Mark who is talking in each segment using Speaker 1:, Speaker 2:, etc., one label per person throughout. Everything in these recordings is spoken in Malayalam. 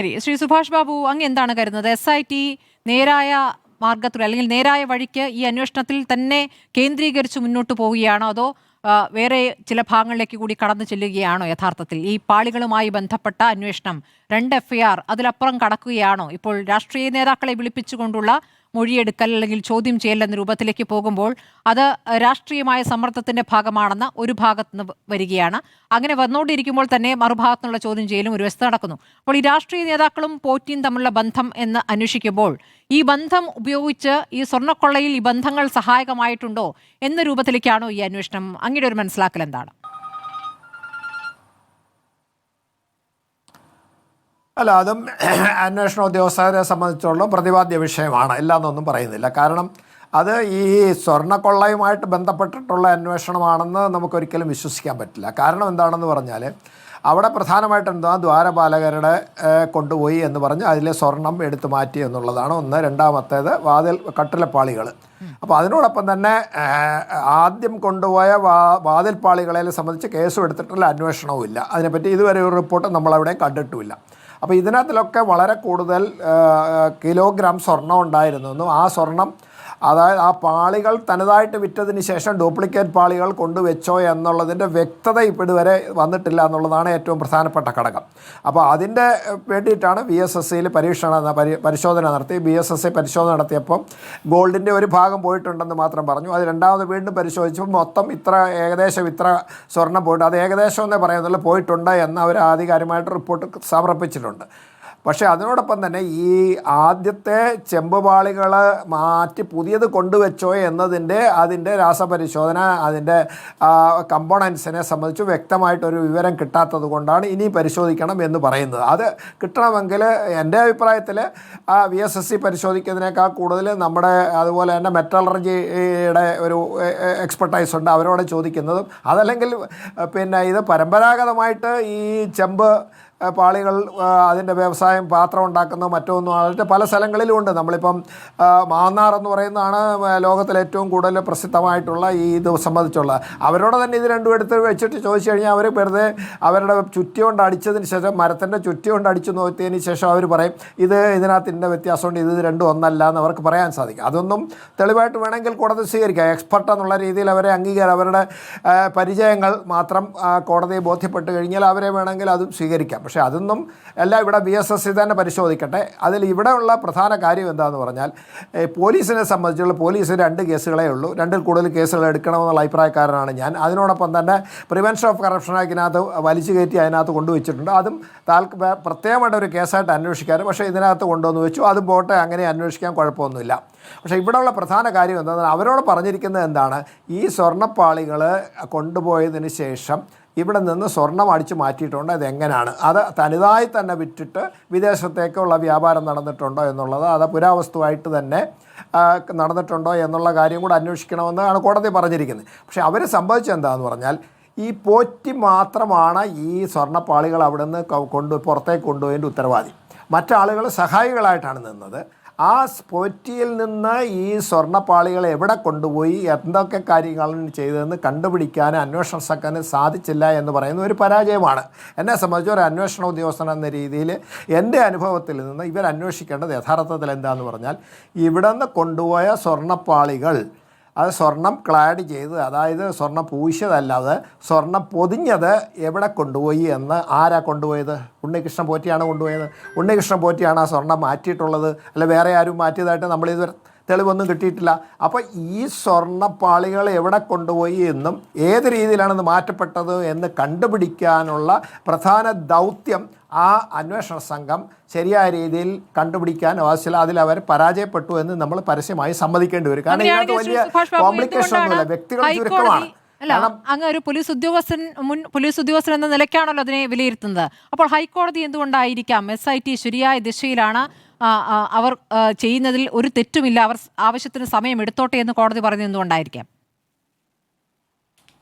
Speaker 1: ശരി. ശ്രീ സുഭാഷ് ബാബു, അങ്ങ് എന്താണ് കരുതുന്നത്? SIT നേരായ മാർഗത്തിൽ അല്ലെങ്കിൽ നേരായ വഴിക്ക് ഈ അന്വേഷണത്തിൽ തന്നെ കേന്ദ്രീകരിച്ച് മുന്നോട്ട് പോവുകയാണോ, അതോ വേറെ ചില ഭാഗങ്ങളിലേക്ക് കൂടി കടന്നു ചെല്ലുകയാണോ? യഥാർത്ഥത്തിൽ ഈ പാളികളുമായി ബന്ധപ്പെട്ട അന്വേഷണം 2 FIR അതിലപ്പുറം കടക്കുകയാണോ? ഇപ്പോൾ രാഷ്ട്രീയ നേതാക്കളെ വിളിപ്പിച്ചുകൊണ്ടുള്ള മൊഴിയെടുക്കൽ അല്ലെങ്കിൽ ചോദ്യം ചെയ്യൽ എന്ന രൂപത്തിലേക്ക് പോകുമ്പോൾ അത് രാഷ്ട്രീയമായ സമ്മർദ്ദത്തിന്റെ ഭാഗമാണെന്ന് ഒരു ഭാഗത്ത് നിന്ന് വരികയാണ്. അങ്ങനെ വന്നുകൊണ്ടിരിക്കുമ്പോൾ തന്നെ മറുഭാഗത്തുനിന്നുള്ള ചോദ്യം ചെയ്യലും ഒരു വശത്ത് നടക്കുന്നു. അപ്പോൾ ഈ രാഷ്ട്രീയ നേതാക്കളും പോറ്റിയും തമ്മിലുള്ള ബന്ധം എന്ന് അന്വേഷിക്കുമ്പോൾ ഈ ബന്ധം ഉപയോഗിച്ച് ഈ സ്വർണ്ണക്കൊള്ളയിൽ ഈ ബന്ധങ്ങൾ സഹായകമായിട്ടുണ്ടോ എന്ന രൂപത്തിലേക്കാണോ ഈ അന്വേഷണം? അങ്ങയുടെ ഒരു മനസ്സിലാക്കൽ എന്താണ്?
Speaker 2: അല്ല, അതും അന്വേഷണ ഉദ്യോഗസ്ഥരെ സംബന്ധിച്ചുള്ള പ്രതിപാദ്യ വിഷയമാണ്, ഇല്ലാന്നൊന്നും പറയുന്നില്ല. കാരണം അത് ഈ സ്വർണ്ണക്കൊള്ളയുമായിട്ട് ബന്ധപ്പെട്ടിട്ടുള്ള അന്വേഷണമാണെന്ന് നമുക്കൊരിക്കലും വിശ്വസിക്കാൻ പറ്റില്ല. കാരണം എന്താണെന്ന് പറഞ്ഞാൽ അവിടെ പ്രധാനമായിട്ട് എന്താ ദ്വാരപാലകരുടെ കൊണ്ടുപോയി എന്ന് പറഞ്ഞ് അതിലെ സ്വർണം എടുത്തു മാറ്റി എന്നുള്ളതാണ് ഒന്ന്. രണ്ടാമത്തേത് കട്ടിലപ്പാളികൾ. അപ്പോൾ അതിനോടൊപ്പം തന്നെ ആദ്യം കൊണ്ടുപോയ വാതിൽപ്പാളികളെ സംബന്ധിച്ച് കേസും എടുത്തിട്ടുള്ള അന്വേഷണവും ഇല്ല. അതിനെപ്പറ്റി ഇതുവരെ ഒരു റിപ്പോർട്ട് നമ്മളവിടെ കണ്ടിട്ടുമില്ല. അപ്പോൾ ഇതിനകത്തിലൊക്കെ വളരെ കൂടുതൽ കിലോഗ്രാം സ്വർണം ഉണ്ടായിരുന്നെന്നും ആ സ്വർണം, അതായത് ആ പാളികൾ തനതായിട്ട് വിറ്റതിന് ശേഷം ഡ്യൂപ്ലിക്കേറ്റ് പാളികൾ കൊണ്ടുവച്ചോ എന്നുള്ളതിൻ്റെ വ്യക്തത ഇപ്പോൾ ഇതുവരെ വന്നിട്ടില്ല എന്നുള്ളതാണ് ഏറ്റവും പ്രധാനപ്പെട്ട ഘടകം. അപ്പോൾ അതിൻ്റെ വേണ്ടിയിട്ടാണ് BSSCയിൽ പരിശോധന നടത്തി. BSSC പരിശോധന നടത്തിയപ്പം ഗോൾഡിൻ്റെ ഒരു ഭാഗം പോയിട്ടുണ്ടെന്ന് മാത്രം പറഞ്ഞു. അത് രണ്ടാമത് വീണ്ടും പരിശോധിച്ചപ്പോൾ മൊത്തം ഏകദേശം ഇത്ര സ്വർണം പോയിട്ട്, അത് ഏകദേശം എന്നേ പറയുന്നുള്ളൂ, പോയിട്ടുണ്ട് എന്ന് അവർ ആധികാരികമായിട്ട് റിപ്പോർട്ട് സമർപ്പിച്ചിട്ടുണ്ട്. പക്ഷേ അതിനോടൊപ്പം തന്നെ ഈ ആദ്യത്തെ ചെമ്പുപാളികൾ മാറ്റി പുതിയത് കൊണ്ടുവച്ചോ അതിൻ്റെ രാസപരിശോധന, അതിൻ്റെ കമ്പോണൻസിനെ സംബന്ധിച്ച് വ്യക്തമായിട്ടൊരു വിവരം കിട്ടാത്തത് കൊണ്ടാണ് ഇനി പരിശോധിക്കണം എന്ന് പറയുന്നത്. അത് കിട്ടണമെങ്കിൽ എൻ്റെ അഭിപ്രായത്തിൽ BSSC പരിശോധിക്കുന്നതിനേക്കാൾ കൂടുതൽ നമ്മുടെ അതുപോലെ തന്നെ മെറ്റലർജിയുടെ ഒരു എക്സ്പെർട്ടൈസ് ഉണ്ട്, അവരോട് ചോദിക്കുന്നതും. അതല്ലെങ്കിൽ പിന്നെ ഇത് പരമ്പരാഗതമായിട്ട് ഈ ചെമ്പ് പാളികൾ അതിൻ്റെ വ്യവസായം, പാത്രം ഉണ്ടാക്കുന്ന മറ്റൊന്നും അതിൻ്റെ പല സ്ഥലങ്ങളിലും ഉണ്ട്. നമ്മളിപ്പം മാന്നാർ എന്ന് പറയുന്നതാണ് ലോകത്തിലെ ഏറ്റവും കൂടുതൽ പ്രസിദ്ധമായിട്ടുള്ള ഈ ഇത് സംബന്ധിച്ചുള്ള. അവരോട് തന്നെ ഇത് രണ്ടും എടുത്ത് വെച്ചിട്ട് ചോദിച്ചു കഴിഞ്ഞാൽ അവർ വെറുതെ അവരുടെ ചുറ്റി കൊണ്ട് അടിച്ചതിന് ശേഷം, മരത്തിൻ്റെ ചുറ്റി കൊണ്ട് അടിച്ചു നോക്കിയതിന് ശേഷം അവർ പറയും ഇതിനകത്ത് ഇന്ന വ്യത്യാസമുണ്ട്, ഇത് രണ്ടും ഒന്നല്ല എന്ന് അവർക്ക് പറയാൻ സാധിക്കും. അതൊന്നും തെളിവായിട്ട് വേണമെങ്കിൽ കോടതി സ്വീകരിക്കാം. എക്സ്പെർട്ട് എന്നുള്ള രീതിയിൽ അവരെ അവരുടെ പരിചയങ്ങൾ മാത്രം കോടതിയെ ബോധ്യപ്പെട്ട് കഴിഞ്ഞാൽ അവരെ വേണമെങ്കിൽ അതും സ്വീകരിക്കാം. പക്ഷേ അതൊന്നും എല്ലാം ഇവിടെ BSSC തന്നെ പരിശോധിക്കട്ടെ. അതിൽ ഇവിടെയുള്ള പ്രധാന കാര്യം എന്താണെന്ന് പറഞ്ഞാൽ പോലീസിനെ സംബന്ധിച്ചുള്ള പോലീസിന് 2 കേസുകളേ ഉള്ളൂ. 2ൽ കൂടുതൽ കേസുകൾ എടുക്കണമെന്നുള്ള അഭിപ്രായക്കാരനാണ് ഞാൻ. അതിനോടൊപ്പം തന്നെ പ്രിവെൻഷൻ ഓഫ് കറപ്ഷൻ ആക്ടിനകത്ത് വലിച്ചു കയറ്റി അതിനകത്ത് കൊണ്ടുവച്ചിട്ടുണ്ട്. അതും പ്രത്യേകമായിട്ട് ഒരു കേസായിട്ട് അന്വേഷിക്കാനും, പക്ഷേ ഇതിനകത്ത് കൊണ്ടുവന്ന് വെച്ചു. അതും പോട്ടെ, അങ്ങനെ അന്വേഷിക്കാൻ കുഴപ്പമൊന്നുമില്ല. പക്ഷേ ഇവിടെയുള്ള പ്രധാന കാര്യം എന്താണെന്ന് അവരോട് പറഞ്ഞിരിക്കുന്നത് എന്താണ്, ഈ സ്വർണ്ണപ്പാളികൾ കൊണ്ടുപോയതിന് ശേഷം ഇവിടെ നിന്ന് സ്വർണം അടിച്ചു മാറ്റിയിട്ടുണ്ട്. അതെങ്ങനെയാണ്, അത് തനിതായി തന്നെ വിറ്റിട്ട് വിദേശത്തേക്കുള്ള വ്യാപാരം നടന്നിട്ടുണ്ടോ എന്നുള്ളത്, അത് പുരാവസ്തുവായിട്ട് തന്നെ നടന്നിട്ടുണ്ടോ എന്നുള്ള കാര്യം കൂടെ അന്വേഷിക്കണമെന്നാണ് കോടതി പറഞ്ഞിരിക്കുന്നത്. പക്ഷേ അവർ സംഭവിച്ചെന്താണെന്ന് പറഞ്ഞാൽ ഈ പോറ്റി മാത്രമാണ് ഈ സ്വർണ്ണപ്പാളികൾ അവിടെ നിന്ന് പുറത്തേക്ക് കൊണ്ടുപോയതിൻ്റെ ഉത്തരവാദി. മറ്റാളുകൾ സഹായികളായിട്ടാണ് നിന്നത്. ആ പോറ്റിയിൽ നിന്ന് ഈ സ്വർണ്ണപ്പാളികൾ എവിടെ കൊണ്ടുപോയി, എന്തൊക്കെ കാര്യങ്ങളാണ് ചെയ്തതെന്ന് കണ്ടുപിടിക്കാൻ അന്വേഷണ സംഘത്തിന് സാധിച്ചില്ല എന്ന് പറയുന്ന ഒരു പരാജയമാണ്. എന്നെ സംബന്ധിച്ച് ഒരു അന്വേഷണ ഉദ്യോഗസ്ഥൻ എന്ന രീതിയിൽ എൻ്റെ അനുഭവത്തിൽ നിന്ന് ഇവർ അന്വേഷിക്കേണ്ടത് യഥാർത്ഥത്തിൽ എന്താണെന്ന് പറഞ്ഞാൽ, ഇവിടെ നിന്ന് കൊണ്ടുപോയ സ്വർണ്ണപ്പാളികൾ അത് സ്വർണം ക്ലാഡ് ചെയ്ത്, അതായത് സ്വർണം പൂശിയതല്ലാതെ സ്വർണം പൊതിഞ്ഞത് എവിടെ കൊണ്ടുപോയി എന്ന്, ആരാ കൊണ്ടുപോയത്? ഉണ്ണികൃഷ്ണൻ പോറ്റിയാണ് കൊണ്ടുപോയത്. ഉണ്ണികൃഷ്ണൻ പോറ്റിയാണ് ആ സ്വർണം മാറ്റിയിട്ടുള്ളത്, അല്ല വേറെ ആരും മാറ്റിയതായിട്ട് നമ്മളിതുവരെ തെളിവൊന്നും കിട്ടിയിട്ടില്ല. അപ്പോൾ ഈ സ്വർണ്ണപ്പാളികൾ എവിടെ കൊണ്ടുപോയി എന്നും ഏത് രീതിയിലാണെന്ന് മാറ്റപ്പെട്ടത് എന്ന് കണ്ടുപിടിക്കാനുള്ള പ്രധാന ദൗത്യം ആ അന്വേഷണ സംഘം ശരിയായ രീതിയിൽ കണ്ടുപിടിക്കാൻ ആവശ്യമില്ല. അതിൽ അവർ പരാജയപ്പെട്ടു എന്ന് നമ്മൾ പരസ്യമായി സമ്മതിക്കേണ്ടി വരും. കാരണം ഇതിനകത്ത് വലിയ കോംപ്ലിക്കേഷൻ ഒന്നുമില്ല, വ്യക്തികൾ ചുരുക്കമാണ്.
Speaker 1: അങ്ങ് ഒരു മുൻ പോലീസ് ഉദ്യോഗസ്ഥൻ എന്ന നിലയ്ക്കാണല്ലോ അതിനെ വിലയിരുത്തുന്നത്. അപ്പോൾ ഹൈക്കോടതി എന്തുകൊണ്ടായിരിക്കാം SIT ശരിയായ ദിശയിലാണ്, അവർ ചെയ്യുന്നതിൽ ഒരു തെറ്റുമില്ല, അവർ ആവശ്യത്തിന് സമയം എടുത്തോട്ടെ എന്ന് കോടതി പറയുന്നത് എന്തുകൊണ്ടായിരിക്കാം?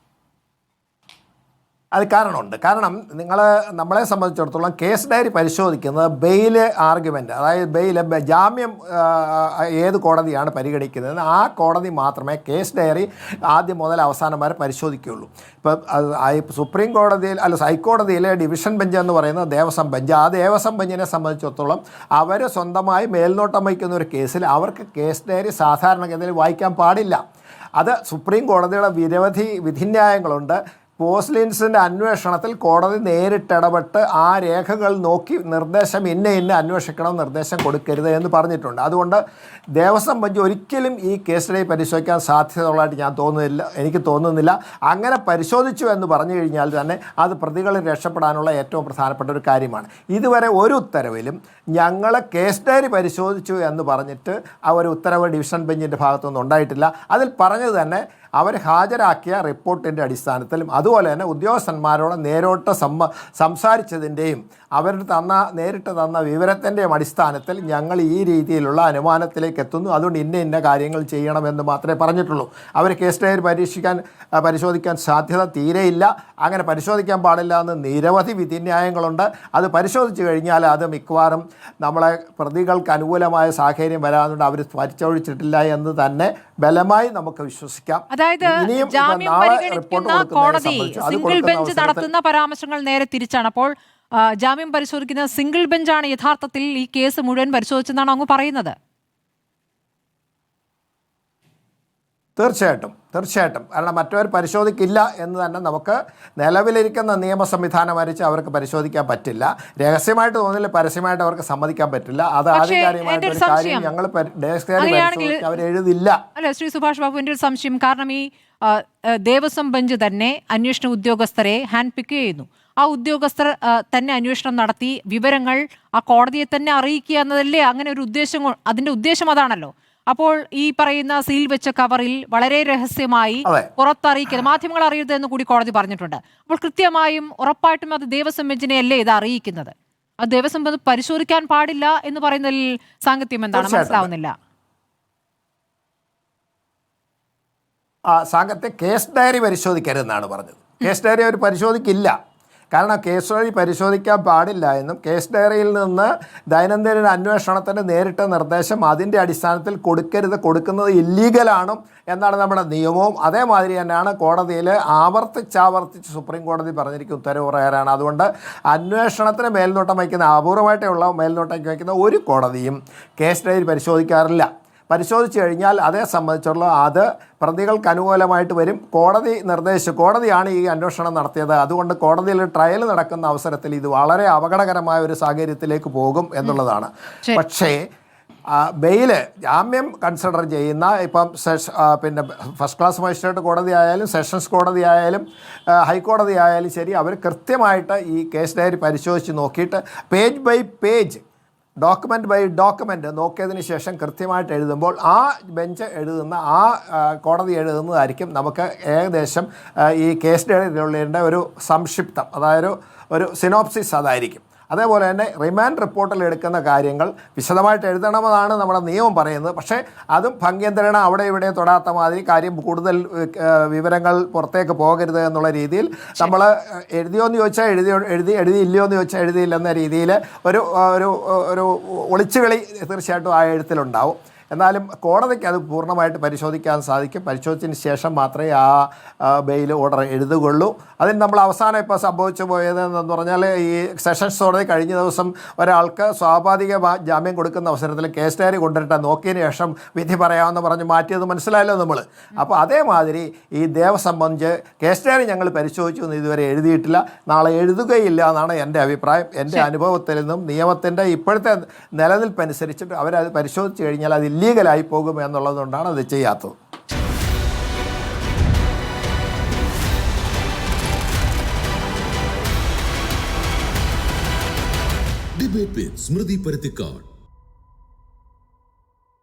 Speaker 2: അത് കാരണമുണ്ട്. കാരണം നമ്മളെ സംബന്ധിച്ചിടത്തോളം കേസ് ഡയറി പരിശോധിക്കുന്നത് ബെയിൽ ആർഗ്യുമെൻ്റ്, അതായത് ജാമ്യം ഏത് കോടതിയാണ് പരിഗണിക്കുന്നത് ആ കോടതി മാത്രമേ കേസ് ഡയറി ആദ്യം മുതൽ അവസാനം വരെ പരിശോധിക്കുകയുള്ളൂ. ഇപ്പം സുപ്രീം കോടതിയിൽ ഹൈക്കോടതിയിലെ ഡിവിഷൻ ബെഞ്ച് എന്ന് പറയുന്നത് ദേവസ്വം ബെഞ്ച്. ആ ദേവസ്വം ബെഞ്ചിനെ സംബന്ധിച്ചിടത്തോളം അവർ സ്വന്തമായി മേൽനോട്ടം വഹിക്കുന്ന ഒരു കേസിൽ അവർക്ക് കേസ് ഡയറി സാധാരണഗതിയിൽ വായിക്കാൻ പാടില്ല. അത് സുപ്രീം കോടതിയുടെ നിരവധി വിധിന്യായങ്ങളുണ്ട്. പോസ്ലിൻസിൻ്റെ അന്വേഷണത്തിൽ കോടതി നേരിട്ടിടപെട്ട് ആ രേഖകൾ നോക്കി നിർദ്ദേശം ഇന്ന അന്വേഷിക്കണം, നിർദ്ദേശം കൊടുക്കരുത് എന്ന് പറഞ്ഞിട്ടുണ്ട്. അതുകൊണ്ട് ദേവസ്വം ബെഞ്ച് ഒരിക്കലും ഈ കേസിനെ പരിശോധിക്കാൻ സാധ്യതയുള്ളതായിട്ട് എനിക്ക് തോന്നുന്നില്ല. അങ്ങനെ പരിശോധിച്ചു എന്ന് പറഞ്ഞു കഴിഞ്ഞാൽ തന്നെ അത് പ്രതികളിൽ രക്ഷപ്പെടാനുള്ള ഏറ്റവും പ്രധാനപ്പെട്ട ഒരു കാര്യമാണ്. ഇതുവരെ ഒരു ഉത്തരവിലും ഞങ്ങൾ കേസ് ഡയറി പരിശോധിച്ചു എന്ന് പറഞ്ഞിട്ട് ആ ഒരു ഉത്തരവ് ഡിവിഷൻ ബെഞ്ചിൻ്റെ ഭാഗത്തുനിന്ന് ഉണ്ടായിട്ടില്ല. അതിൽ പറഞ്ഞത് തന്നെ അവർ ഹാജരാക്കിയ റിപ്പോർട്ടിൻ്റെ അടിസ്ഥാനത്തിലും അതുപോലെ തന്നെ ഉദ്യോഗസ്ഥന്മാരോട് നേരിട്ട് സംസാരിച്ചതിൻ്റെയും അവർ നേരിട്ട് തന്ന വിവരത്തിൻ്റെയും അടിസ്ഥാനത്തിൽ ഞങ്ങൾ ഈ രീതിയിലുള്ള അനുമാനത്തിലേക്ക് എത്തുന്നു, അതുകൊണ്ട് ഇന്ന കാര്യങ്ങൾ ചെയ്യണമെന്ന് മാത്രമേ പറഞ്ഞിട്ടുള്ളൂ. അവർ കേസ് ഡയറി പരിശോധിക്കാൻ സാധ്യത തീരെയില്ല. അങ്ങനെ പരിശോധിക്കാൻ പാടില്ല എന്ന് നിരവധി വിധിന്യായങ്ങളുണ്ട്. അത് പരിശോധിച്ച് കഴിഞ്ഞാൽ അത് മിക്കവാറും നമ്മളെ പ്രതികൾക്ക് അനുകൂലമായ സാഹചര്യം വരാതുകൊണ്ട് അവർ പരിശോധിച്ചിട്ടില്ല എന്ന് തന്നെ ബലമായി നമുക്ക് വിശ്വസിക്കാം.
Speaker 1: അതായത് ജാമ്യം പരിഗണിക്കുന്ന കോടതി സിംഗിൾ ബെഞ്ച് നടത്തുന്ന പരാമർശങ്ങൾ നേരെ തിരിച്ചാണ്. അപ്പോൾ ജാമ്യം പരിശോധിക്കുന്ന സിംഗിൾ ബെഞ്ചാണ് യഥാർത്ഥത്തിൽ ഈ കേസ് മുഴുവൻ പരിശോധിച്ചെന്നാണ് അങ്ങ് പറയുന്നത്.
Speaker 2: തീർച്ചയായിട്ടും. കാരണം മറ്റവർ പരിശോധിക്കില്ല എന്ന് തന്നെ നമുക്ക് നിലവിലിരിക്കുന്ന നിയമ സംവിധാനം വരച്ച് അവർക്ക് പരിശോധിക്കാൻ പറ്റില്ല. രഹസ്യമായിട്ട് തോന്നില്ല, പരസ്യമായിട്ട് അവർക്ക് സമ്മതിക്കാൻ പറ്റില്ല. അത് ആധികാരികമായിട്ട് ഒരു കാര്യം ഞങ്ങൾ അവർ എഴുതില്ല.
Speaker 1: അല്ല ശ്രീ സുഭാഷ് ബാബു, എൻ്റെ ഒരു സംശയം, കാരണം ഈ ദേവസ്വം ബെഞ്ച് തന്നെ അന്വേഷണ ഉദ്യോഗസ്ഥരെ ഹാൻഡ് പിക്ക് ചെയ്യുന്നു. ആ ഉദ്യോഗസ്ഥർ തന്നെ അന്വേഷണം നടത്തി വിവരങ്ങൾ ആ കോടതിയെ തന്നെ അറിയിക്കുക എന്നതല്ലേ അങ്ങനെ ഒരു ഉദ്ദേശം, അതിൻ്റെ ഉദ്ദേശം അതാണല്ലോ. അപ്പോൾ ഈ പറയുന്ന സീൽ വെച്ച കവറിൽ വളരെ രഹസ്യമായി പുറത്തറിയിക്കരുത്, മാധ്യമങ്ങൾ അറിയരുത് എന്ന് കൂടി കോടതി പറഞ്ഞിട്ടുണ്ട്. അപ്പോൾ കൃത്യമായും ഉറപ്പായിട്ടും അത് ദേവസ്വം ബെഞ്ചിനെയല്ലേ ഇത് അറിയിക്കുന്നത്? അത് ദേവസ്വം ബെഞ്ച് പരിശോധിക്കാൻ പാടില്ല എന്ന് പറയുന്നതിൽ സാങ്കത്യം എന്താണ് മനസ്സിലാവുന്നില്ല.
Speaker 2: സാങ്കത്യം കേസ് ഡയറി പരിശോധിക്കരുതെന്നാണ് പറഞ്ഞത്. കേസ് ഡയറി അവർ പരിശോധിക്കില്ല. കാരണം കേസ് ഡയറി പരിശോധിക്കാൻ പാടില്ല എന്നും കേസ് ഡയറിയിൽ നിന്ന് ദൈനംദിന അന്വേഷണത്തിന് നേരിട്ട നിർദ്ദേശം അതിൻ്റെ അടിസ്ഥാനത്തിൽ കൊടുക്കുന്നത് ഇല്ലീഗലാണ് എന്നാണ് നമ്മുടെ നിയമവും. അതേമാതിരി തന്നെയാണ് കോടതിയിൽ ആവർത്തിച്ച് സുപ്രീം കോടതി പറഞ്ഞിരിക്കുന്ന ഉത്തരവ് പ്രകാരമാണ്. അതുകൊണ്ട് അന്വേഷണത്തിന് മേൽനോട്ടം വയ്ക്കുന്ന അപൂർവമായിട്ടുള്ള മേൽനോട്ടം വയ്ക്കുന്ന ഒരു കോടതിയും കേസ് ഡയറി പരിശോധിക്കാറില്ല. പരിശോധിച്ച് കഴിഞ്ഞാൽ അതേ സംബന്ധിച്ചുള്ള അത് പ്രതികൾക്ക് അനുകൂലമായിട്ട് വരും. കോടതിയാണ് ഈ അന്വേഷണം നടത്തിയത്. അതുകൊണ്ട് കോടതിയിൽ ട്രയൽ നടക്കുന്ന അവസരത്തിൽ ഇത് വളരെ അപകടകരമായ ഒരു സാഹചര്യത്തിലേക്ക് പോകും എന്നുള്ളതാണ്. പക്ഷേ ജാമ്യം കൺസിഡർ ചെയ്യുന്ന ഇപ്പം ഫസ്റ്റ് ക്ലാസ് മജിസ്ട്രേറ്റ് കോടതി ആയാലും സെഷൻസ് കോടതി ആയാലും ഹൈക്കോടതി ആയാലും ശരി, അവർ കൃത്യമായിട്ട് ഈ കേസ് ഡയറി പരിശോധിച്ച് നോക്കിയിട്ട് page by page document by document നോക്കിയതിന് ശേഷം കൃത്യമായിട്ട് എഴുതുമ്പോൾ ആ ബെഞ്ച് എഴുതുന്ന കോടതി എഴുതുന്നതായിരിക്കും നമുക്ക് ഏകദേശം ഈ കേസ് ഡയറിയിലുള്ള ഒരു സംക്ഷിപ്തം, അതായത് ഒരു സിനോപ്സിസ് അതായിരിക്കും. അതേപോലെ തന്നെ റിമാൻഡ് റിപ്പോർട്ടിൽ എടുക്കുന്ന കാര്യങ്ങൾ വിശദമായിട്ട് എഴുതണമെന്നാണ് നമ്മുടെ നിയമം പറയുന്നത്. പക്ഷേ അതും ഭംഗ്യന്തരേണ അവിടെ ഇവിടെ തൊടാത്ത മാതിരി കാര്യം കൂടുതൽ വിവരങ്ങൾ പുറത്തേക്ക് പോകരുത് എന്നുള്ള രീതിയിൽ നമ്മൾ എഴുതിയോന്ന് ചോദിച്ചാൽ എഴുതിയില്ലയോ എന്ന് ചോദിച്ചാൽ എഴുതിയില്ലെന്ന രീതിയിൽ ഒരു ഒളിച്ചുകളി തീർച്ചയായിട്ടും ആ എഴുത്തിലുണ്ടാവും. എന്നാലും കോടതിക്ക് അത് പൂർണ്ണമായിട്ട് പരിശോധിക്കാൻ സാധിക്കും. പരിശോധിച്ചതിന് ശേഷം മാത്രമേ ആ ബെയിൽ ഓർഡർ എഴുതുകയുള്ളൂ. അതിന് നമ്മൾ അവസാനം ഇപ്പോൾ സംഭവിച്ചു പോയതെന്ന് പറഞ്ഞാൽ ഈ സെഷൻസ് കോടതി കഴിഞ്ഞ ദിവസം ഒരാൾക്ക് സ്വാഭാവിക ജാമ്യം കൊടുക്കുന്ന അവസരത്തിൽ കേസ് ഡയറി കൊണ്ടുവരട്ടെ, നോക്കിയതിന് ശേഷം വിധി പറയാമെന്ന് പറഞ്ഞ് മാറ്റിയത് മനസ്സിലായല്ലോ നമ്മൾ. അപ്പോൾ അതേമാതിരി ഈ ദേവസ്വം ബെഞ്ച് കേസ് ഡയറി ഞങ്ങൾ പരിശോധിച്ചു എന്ന് ഇതുവരെ എഴുതിയിട്ടില്ല, നാളെ എഴുതുകയില്ല എന്നാണ് എൻ്റെ അഭിപ്രായം. എൻ്റെ അനുഭവത്തിൽ നിന്നും നിയമത്തിൻ്റെ ഇപ്പോഴത്തെ നിലനിൽപ്പനുസരിച്ചിട്ട് അവരത് പരിശോധിച്ച് കഴിഞ്ഞാൽ അത് ലീഗലായി പോകും എന്നുള്ളതുകൊണ്ടാണ് അത് ചെയ്യാത്തത്.
Speaker 3: ഡിബേറ്റ് വിത്ത് സ്മൃതി പരുത്തിക്കാട്.